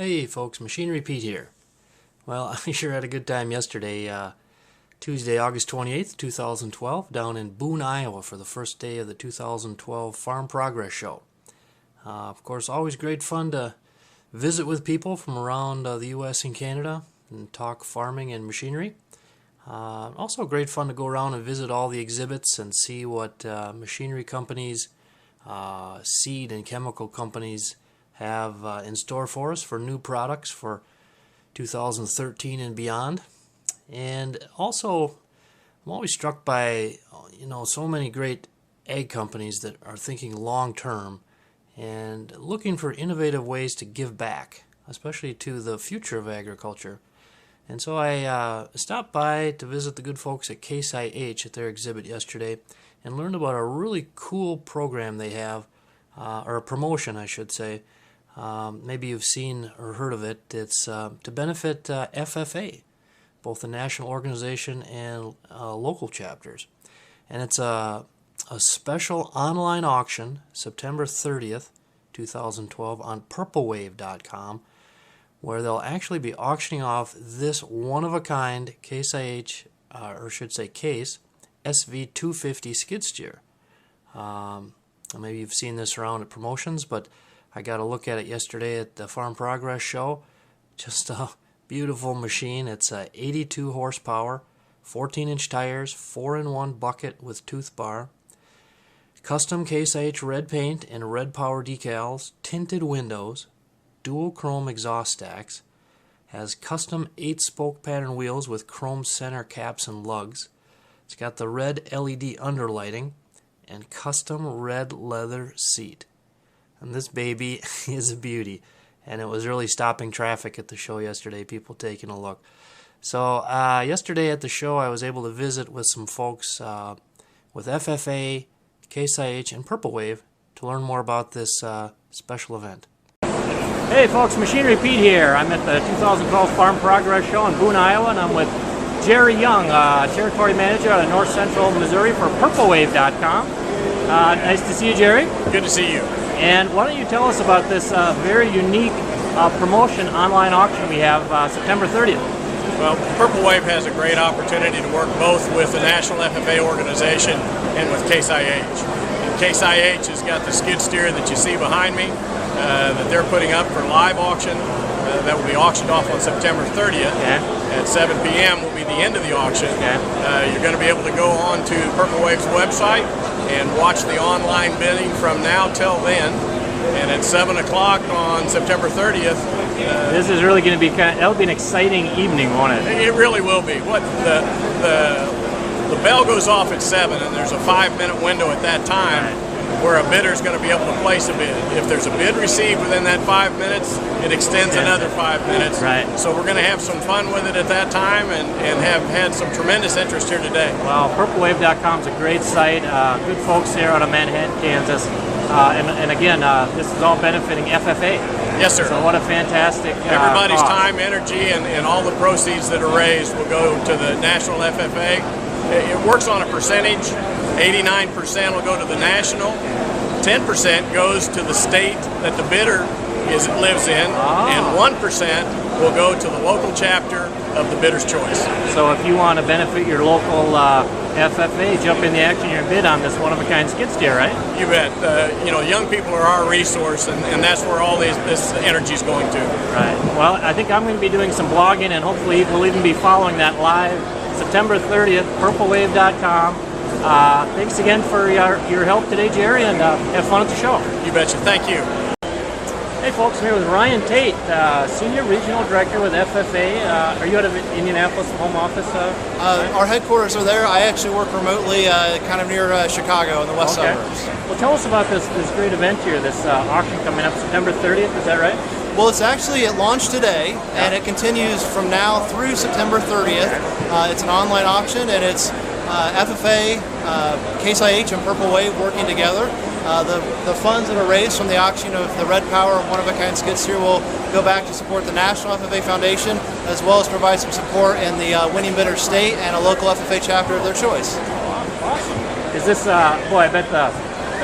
Hey folks, Machinery Pete here. Well, I sure had a good time yesterday, Tuesday, August 28th, 2012, down in Boone, Iowa for the first day of the 2012 Farm Progress Show. Of course, always great fun to visit with people from around the U.S. and Canada and talk farming and machinery. Also great fun to go around and visit all the exhibits and see what machinery companies, seed and chemical companies have in store for us for new products for 2013 and beyond. And also, I'm always struck by so many great ag companies that are thinking long term and looking for innovative ways to give back, especially to the future of agriculture. And so I stopped by to visit the good folks at Case IH at their exhibit yesterday and learned about a really cool program they have, or a promotion I should say. Maybe you've seen or heard of it. It's to benefit FFA, both the national organization and local chapters. And it's a special online auction, September 30th, 2012, on purplewave.com, where they'll actually be auctioning off this one-of-a-kind Case IH, or should say Case, SV250 skid steer. Maybe you've seen this around at promotions, but I got a look at it yesterday at the Farm Progress Show. Just a beautiful machine. It's 82 horsepower, 14-inch tires, 4-in-1 bucket with tooth bar, custom Case IH red paint and red power decals, tinted windows, dual chrome exhaust stacks, has custom 8-spoke pattern wheels with chrome center caps and lugs. It's got the red LED underlighting and custom red leather seat. And this baby is a beauty, and it was really stopping traffic at the show yesterday, people taking a look. So yesterday at the show I was able to visit with some folks with FFA, Case IH, and Purple Wave to learn more about this special event. Hey folks, Machinery Pete here. I'm at the 2012 Farm Progress Show in Boone, Iowa, and I'm with Jerry Young, Territory Manager out of North Central Missouri for purplewave.com. Nice to see you, Jerry. Good to see you. And why don't you tell us about this very unique promotion online auction we have September 30th? Well, Purple Wave has a great opportunity to work both with the National FFA organization and with Case IH. And Case IH has got the skid steer that you see behind me that they're putting up for live auction. That will be auctioned off on September 30th. Okay. At 7 p.m. will be the end of the auction. Okay. You're going to be able to go on to Purple Wave's website and watch the online bidding from now till then. And at 7 o'clock on September 30th. This is really going to be that'll be an exciting evening, won't it? It really will be. The bell goes off at 7, and there's a 5-minute window at that time where a bidder is going to be able to place a bid. If there's a bid received within that 5 minutes, it extends another 5 minutes. Right. So we're going to have some fun with it at that time and have had some tremendous interest here today. Well, purplewave.com is a great site. Good folks there out of Manhattan, Kansas. And again, this is all benefiting FFA. Yes, sir. So what a fantastic Everybody's cause. time, energy, and all the proceeds that are raised will go to the National FFA. It works on a percentage. 89% will go to the national, 10% goes to the state that the bidder lives in, and 1% will go to the local chapter of the bidder's choice. So if you want to benefit your local FFA, jump in the action and bid on this one-of-a-kind skid steer, right? You bet. Young people are our resource, and that's where all this energy is going to. Right. Well, I think I'm going to be doing some blogging, and hopefully we'll even be following that live September 30th, purplewave.com. Thanks again for your help today, Jerry, and have fun at the show. You betcha. Thank you. Hey folks, I'm here with Ryan Tate, Senior Regional Director with FFA. Are you out of Indianapolis home office? Our headquarters are there. I actually work remotely kind of near Chicago in the west suburbs. Well, tell us about this great event here, this auction coming up September 30th, is that right? Well, it launched today, and it continues from now through September 30th. It's an online auction, and it's FFA, Case IH, and Purple Wave working together. The funds that are raised from the auction of the Red Power one-of-a-kind skid steer will go back to support the National FFA Foundation, as well as provide some support in the winning bidder state and a local FFA chapter of their choice. Awesome. Is this, boy, I bet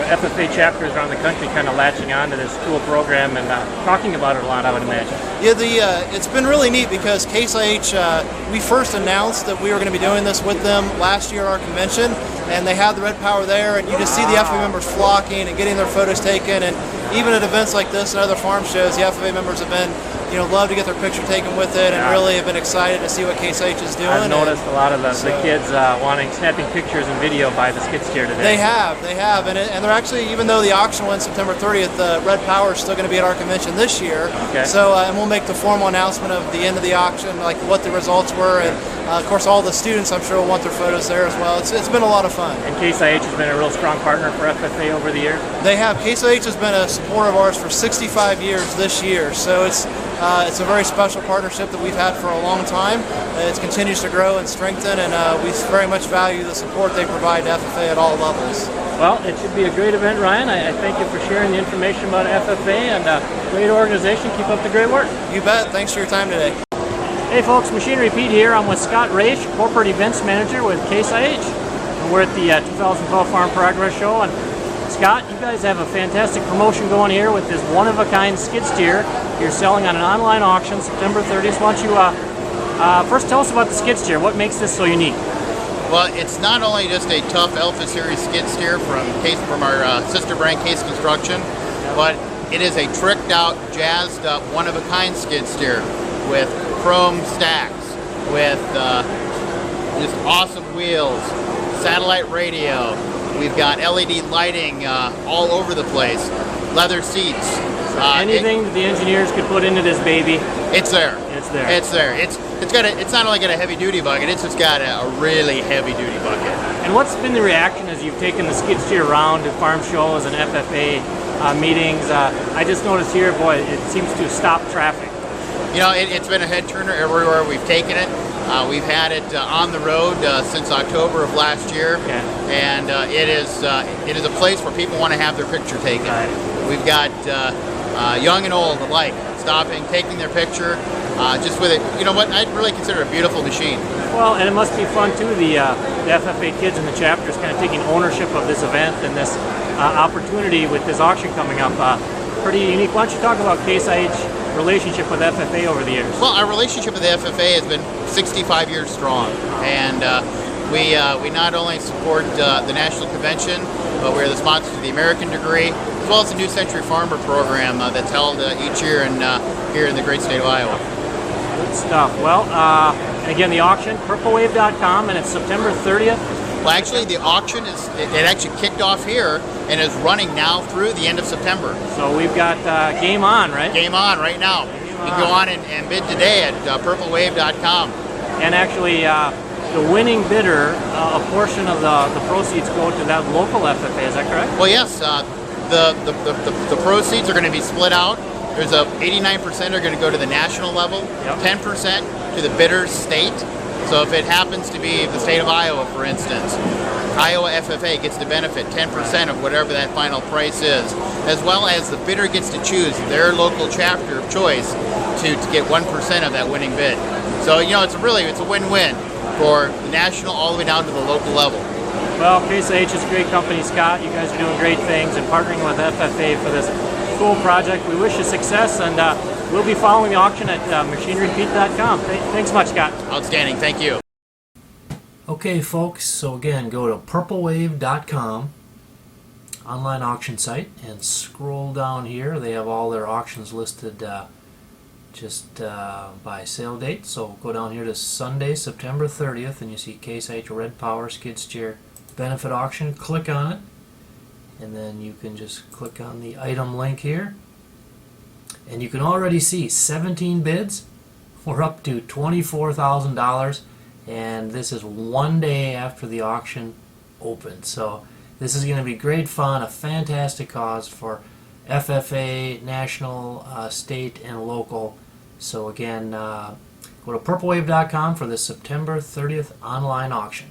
FFA chapters around the country kind of latching on to this cool program and talking about it a lot, I would imagine. Yeah, it's been really neat because Case IH, we first announced that we were going to be doing this with them last year at our convention, and they had the Red Power there, and you just see the FFA members flocking and getting their photos taken, and even at events like this and other farm shows, the FFA members have been, love to get their picture taken with it, and really have been excited to see what Case IH is doing. I've noticed a lot of the kids snapping pictures and video by the skid steer today. They have, and they're actually, even though the auction went September 30th, the Red Power is still going to be at our convention this year. Okay. So, and we'll make the formal announcement of the end of the auction, like what the results were, and of course all the students I'm sure will want their photos there as well. It's been a lot of fun. And Case IH has been a real strong partner for FFA over the years? They have. Case IH has been a supporter of ours for 65 years this year, so it's a very special partnership that we've had for a long time. It continues to grow and strengthen, and we very much value the support they provide to FFA at all levels. Well, it should be a great event, Ryan. I thank you for sharing the information about FFA, and great organization. Keep up the great work. You bet. Thanks for your time today. Hey folks, Machinery Pete here. I'm with Scott Raish, Corporate Events Manager with Case IH. And we're at the 2012 Farm Progress Show. And Scott, you guys have a fantastic promotion going here with this one-of-a-kind skid steer you're selling on an online auction September 30th. Why don't you first tell us about the skid steer? What makes this so unique? Well, it's not only just a tough Alpha Series skid steer from our sister brand Case Construction, but it is a tricked out, jazzed up, one-of-a-kind skid steer with chrome stacks, with just awesome wheels, satellite radio. We've got LED lighting all over the place, leather seats. Anything that the engineers could put into this baby, it's there. It's there. It's there. It's not only got a heavy duty bucket, it's just got a really heavy duty bucket. And what's been the reaction as you've taken the skid steer around to farm shows and FFA meetings? I just noticed here, boy, it seems to stop traffic. It's been a head turner everywhere we've taken it. We've had it on the road since October of last year, and it is a place where people want to have their picture taken. Right. We've got young and old alike stopping, taking their picture, just with it. You know what? I'd really consider it a beautiful machine. Well, and it must be fun too. The FFA kids in the chapters kind of taking ownership of this event and this opportunity with this auction coming up. Pretty unique. Why don't you talk about Case IH relationship with FFA over the years? Well, our relationship with the FFA has been 65 years strong, and we not only support the national convention, but we're the sponsors of the American degree, as well as the New Century Farmer program that's held each year here in the great state of Iowa. Good stuff. Well, and again, the auction, purplewave.com, and it's September 30th. Well, actually, the auction it actually kicked off here and is running now through the end of September. So we've got game on, right? Game on right now. You can go on and bid today at purplewave.com. And actually, the winning bidder, a portion of the proceeds go to that local FFA. Is that correct? Well, yes. The proceeds are going to be split out. There's 89% are going to go to the national level, 10% to the bidder's state. So if it happens to be the state of Iowa, for instance, Iowa FFA gets to benefit 10% of whatever that final price is, as well as the bidder gets to choose their local chapter of choice to get 1% of that winning bid. So, it's a win-win for the national all the way down to the local level. Well, Case IH is a great company, Scott. You guys are doing great things and partnering with FFA for this cool project. We wish you success, and we'll be following the auction at machinerypete.com. Thanks much, Scott. Outstanding. Thank you. Okay, folks, so again, go to purplewave.com, online auction site, and scroll down here. They have all their auctions listed by sale date. So go down here to Sunday, September 30th, and you see Case IH Red Power Skid Steer Benefit Auction. Click on it, and then you can just click on the item link here. And you can already see 17 bids. We're up to $24,000. And this is one day after the auction opened. So this is going to be great fun, a fantastic cause for FFA, national, state, and local. So again, go to purplewave.com for the September 30th online auction.